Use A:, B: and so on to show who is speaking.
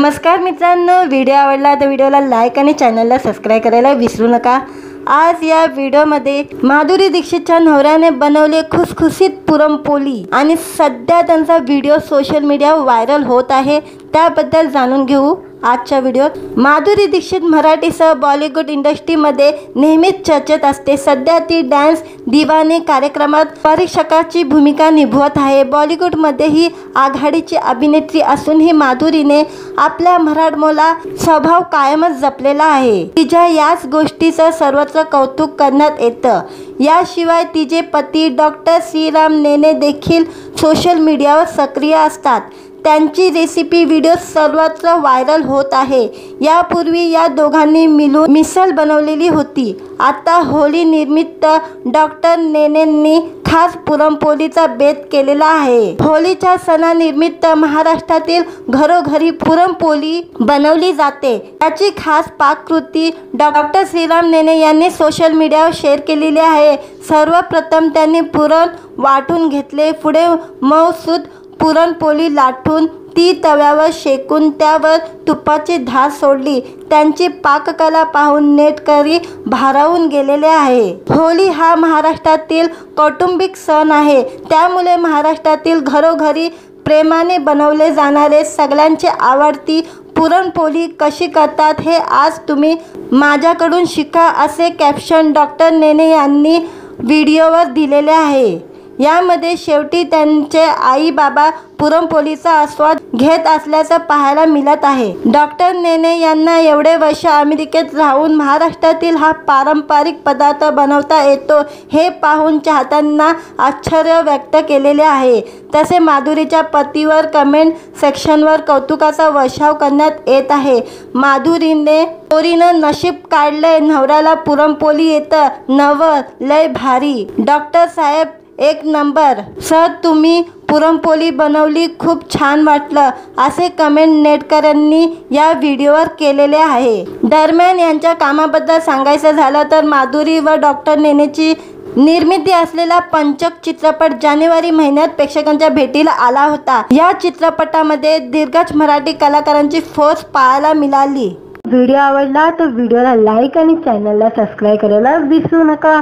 A: नमस्कार मित्रांनो, व्हिडिओ आवडला तर व्हिडिओला लाईक आणि चॅनलला सबस्क्राईब करायला विसरू नका। आज या व्हिडिओमध्ये माधुरी दीक्षितच्या नवऱ्याने बनवले खुसखुशीत पुरणपोळी आणि सध्या त्यांचा व्हिडिओ सोशल मीडियावर व्हायरल होत आहे, त्याबद्दल जाणून घेऊ आजच्या व्हिडिओत। माधुरी दीक्षित मराठीसह बॉलिवूड इंडस्ट्रीमध्ये नेहमीच चर्चेत असते। सध्या ती डान्स दिवाने कार्यक्रमात परीक्षकाची भूमिका निभवत आहे। बॉलिवूडमध्ये ही आघाडीची अभिनेत्री असून ही माधुरीने आपल्या मराठमोळा स्वभाव कायमच जपलेला आहे। तिच्या याच गोष्टीचं सर्वत्र कौतुक करण्यात येतं। याशिवाय तिचे पती डॉक्टर श्रीराम नेने देखील सोशल मीडियावर सक्रिय असतात। त्यांची रेसिपी व्हिडिओ सर्वत्र व्हायरल होत आहे। यापूर्वी या दोघांनी मिळून मिसळ बनवलेली होती। आता होळी निमित्त डॉक्टर नेनेंनी खास पुरणपोळीचा बेत केलेला आहे। होळीच्या सणानिमित्त महाराष्ट्रातील घरोघरी पुरणपोळी बनवली जाते। त्याची खास पाककृती डॉक्टर श्रीराम नेने यांनी सोशल मीडियावर शेअर केलेली आहे। सर्वप्रथम त्यांनी पुरण वाटून घेतले, पुढे मऊसूत पुरणपोळी लाटून ती तव्यावर शेकून त्यावर तुपाची धार सोडली। त्यांची पाककला पाहून नेटकरी भारावून गेलेले आहे। होळी हा महाराष्ट्रातील कौटुंबिक सण आहे, त्यामुळे महाराष्ट्रातील घरोघरी प्रेमाने बनवले जाणारे सगळ्यांची आवडती पुरणपोळी कशी करतात हे आज तुम्ही माझ्याकडून शिका, असे कॅप्शन डॉक्टर नेने यांनी व्हिडिओवर दिलेले आहे। यामध्ये शेवटी त्यांचे आई बाबा पुरणपोळीचा आस्वाद घेत असल्याचं पाहायला मिळत आहे। डॉक्टर नेने यांना एवढे वर्ष अमेरिकेत राहून महाराष्ट्रातील हा पारंपरिक पदार्थ बनवता येतो हे पाहून चाहत्यांना आश्चर्य व्यक्त केलेले आहे। तसे माधुरीच्या पतीवर कमेंट सेक्शनवर कौतुकाचा वर्षाव करण्यात येत आहे। माधुरीने पोरीनं नशीब काढलंय, नवऱ्याला पुरणपोळी येतं, नवं लय भारी, डॉक्टर साहेब एक नंबर, सर तुम्ही पुरणपोळी बनवली, खूप छान वाटलं, असे कमेंट नेटकऱ्यांनी या व्हिडिओवर केलेले आहे। दरम्यान यांच्या कामाबद्दल सांगायचं झालं तर माधुरी व डॉक्टर नेनेची निर्मिती असलेला पंचक चित्रपट जानेवारी महिन्यात प्रेक्षकांच्या भेटीला आला होता। या चित्रपटामध्ये दिग्गज मराठी कलाकारांची फौज पाहायला मिळाली। व्हिडिओ आवडला तर व्हिडिओला लाईक आणि चॅनलला सबस्क्राईब करायला विसरू नका।